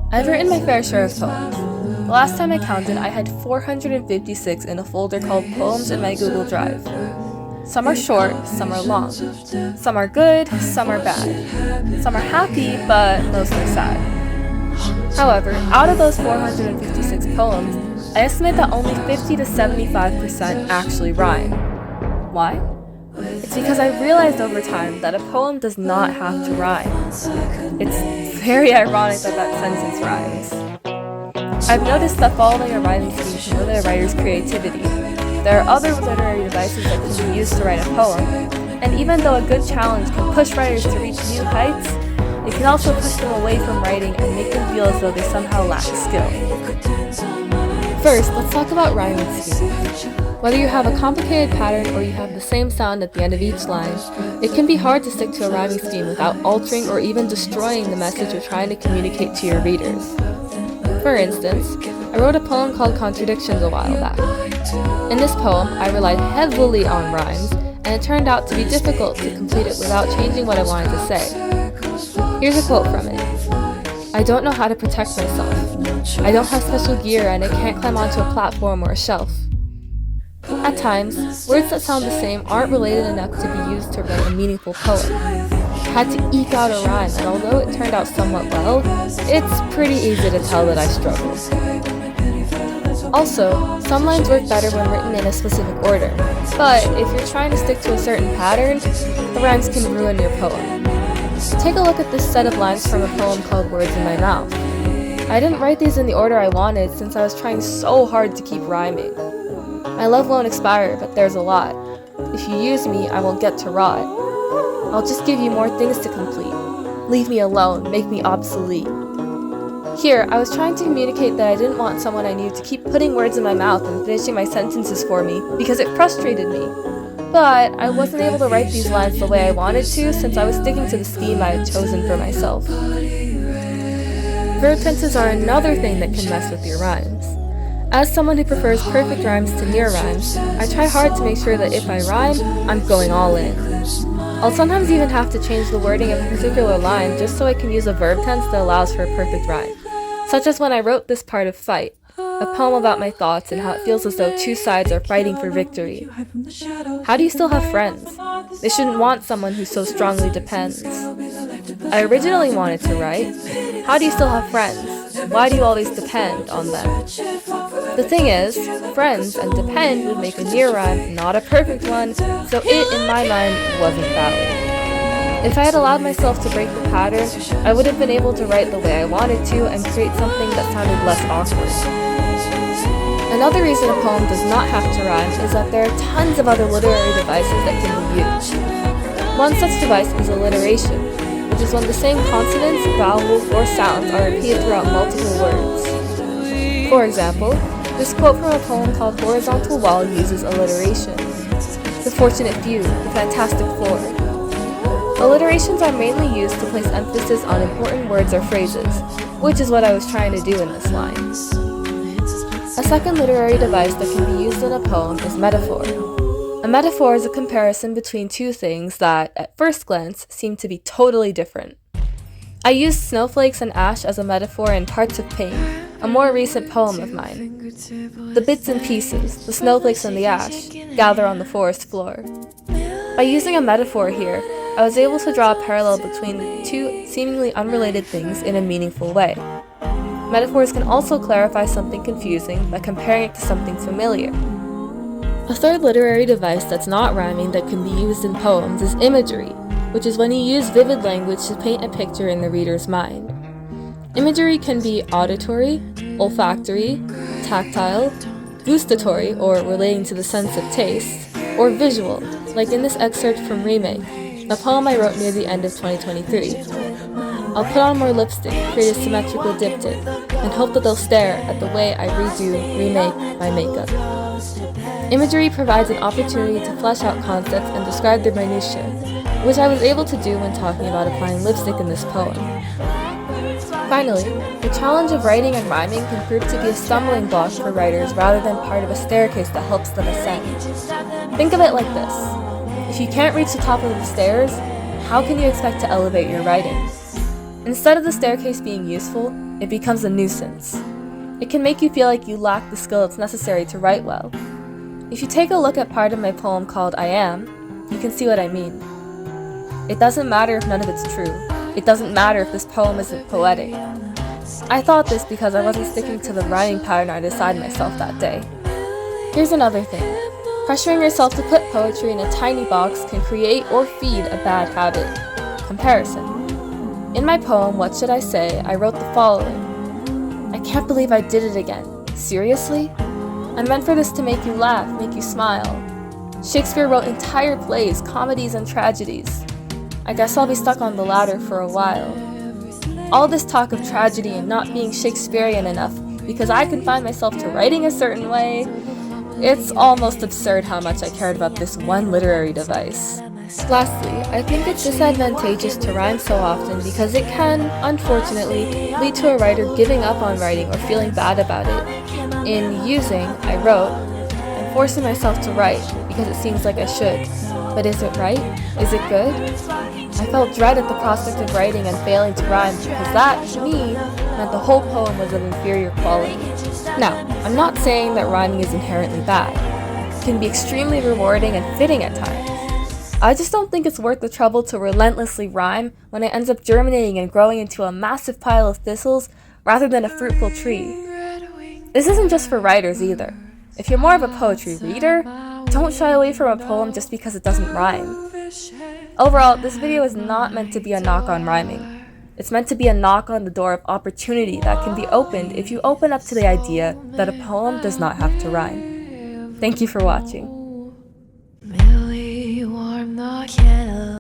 I've written my fair share of poems. The last time I counted, I had 456 in a folder called Poems in my Google Drive. Some are short, some are long. Some are good, some are bad. Some are happy, but most are sad. However, out of those 456 poems, I estimate that only 50 to 75% actually rhyme. Why? It's because I've realized over time that a poem does not have to rhyme. It's very ironic that that sentence rhymes. I've noticed that following a rhyming scheme can limit a writer's creativity. There are other literary devices that can be used to write a poem, and even though a good challenge can push writers to reach new heights, it can also push them away from writing and make them feel as though they somehow lack skill. First, let's talk about rhyming scheme. Whether you have a complicated pattern or you have the same sound at the end of each line, it can be hard to stick to a rhyming scheme without altering or even destroying the message you're trying to communicate to your readers. For instance, I wrote a poem called Contradictions a while back. In this poem, I relied heavily on rhymes, and it turned out to be difficult to complete it without changing what I wanted to say. Here's a quote from it. "I don't know how to protect myself. I don't have special gear and I can't climb onto a platform or a shelf." At times, words that sound the same aren't related enough to be used to write a meaningful poem. I had to eke out a rhyme, and although it turned out somewhat well, it's pretty easy to tell that I struggled. Also, some lines work better when written in a specific order, but if you're trying to stick to a certain pattern, the rhymes can ruin your poem. Take a look at this set of lines from a poem called Words in My Mouth. I didn't write these in the order I wanted since I was trying so hard to keep rhyming. My love won't expire, but there's a lot. If you use me, I won't get to rot. I'll just give you more things to complete. Leave me alone, make me obsolete. Here, I was trying to communicate that I didn't want someone I knew to keep putting words in my mouth and finishing my sentences for me because it frustrated me. But I wasn't able to write these lines the way I wanted to since I was sticking to the scheme I had chosen for myself. Verb tenses are another thing that can mess with your rhymes. As someone who prefers perfect rhymes to near rhymes, I try hard to make sure that if I rhyme, I'm going all in. I'll sometimes even have to change the wording of a particular line just so I can use a verb tense that allows for a perfect rhyme. Such as when I wrote this part of Fight, a poem about my thoughts and how it feels as though two sides are fighting for victory. How do you still have friends? They shouldn't want someone who so strongly depends. I originally wanted to write, how do you still have friends? Why do you always depend on them? The thing is, friends and depend would make a near rhyme, not a perfect one, so it, in my mind, wasn't valid. If I had allowed myself to break the pattern, I would have been able to write the way I wanted to and create something that sounded less awkward. Another reason a poem does not have to rhyme is that there are tons of other literary devices that can be used. One such device is alliteration, which is when the same consonants, vowels, or sounds are repeated throughout multiple words. For example, this quote from a poem called Horizontal Wall uses alliteration. The Fortunate Few, The Fantastic Four. Alliterations are mainly used to place emphasis on important words or phrases, which is what I was trying to do in this line. A second literary device that can be used in a poem is metaphor. A metaphor is a comparison between two things that, at first glance, seem to be totally different. I used snowflakes and ash as a metaphor in Parts of Pain, a more recent poem of mine. The bits and pieces, the snowflakes and the ash, gather on the forest floor. By using a metaphor here, I was able to draw a parallel between two seemingly unrelated things in a meaningful way. Metaphors can also clarify something confusing by comparing it to something familiar. A third literary device that's not rhyming that can be used in poems is imagery, which is when you use vivid language to paint a picture in the reader's mind. Imagery can be auditory, olfactory, tactile, gustatory, or relating to the sense of taste, or visual, like in this excerpt from Remake, a poem I wrote near the end of 2023. I'll put on more lipstick, create a symmetrical diptych, and hope that they'll stare at the way I remake my makeup. Imagery provides an opportunity to flesh out concepts and describe their minutiae, which I was able to do when talking about applying lipstick in this poem. Finally, the challenge of writing and rhyming can prove to be a stumbling block for writers rather than part of a staircase that helps them ascend. Think of it like this. If you can't reach the top of the stairs, how can you expect to elevate your writing? Instead of the staircase being useful, it becomes a nuisance. It can make you feel like you lack the skill that's necessary to write well. If you take a look at part of my poem called I Am, you can see what I mean. It doesn't matter if none of it's true. It doesn't matter if this poem isn't poetic. I thought this because I wasn't sticking to the rhyming pattern I decided myself that day. Here's another thing. Pressuring yourself to put poetry in a tiny box can create or feed a bad habit: comparison. In my poem, What Should I Say?, I wrote the following. I can't believe I did it again. Seriously? I meant for this to make you laugh, make you smile. Shakespeare wrote entire plays, comedies, and tragedies. I guess I'll be stuck on the latter for a while. All this talk of tragedy and not being Shakespearean enough because I confined myself to writing a certain way, it's almost absurd how much I cared about this one literary device. Lastly, I think it's disadvantageous to rhyme so often because it can, unfortunately, lead to a writer giving up on writing or feeling bad about it. In using I wrote, I'm forcing myself to write because it seems like I should. But is it right? Is it good? I felt dread at the prospect of writing and failing to rhyme because that, to me, meant the whole poem was of inferior quality. Now, I'm not saying that rhyming is inherently bad. It can be extremely rewarding and fitting at times. I just don't think it's worth the trouble to relentlessly rhyme when it ends up germinating and growing into a massive pile of thistles rather than a fruitful tree. This isn't just for writers either. If you're more of a poetry reader, don't shy away from a poem just because it doesn't rhyme. Overall, this video is not meant to be a knock on rhyming. It's meant to be a knock on the door of opportunity that can be opened if you open up to the idea that a poem does not have to rhyme. Thank you for watching. Millie, warm the candle.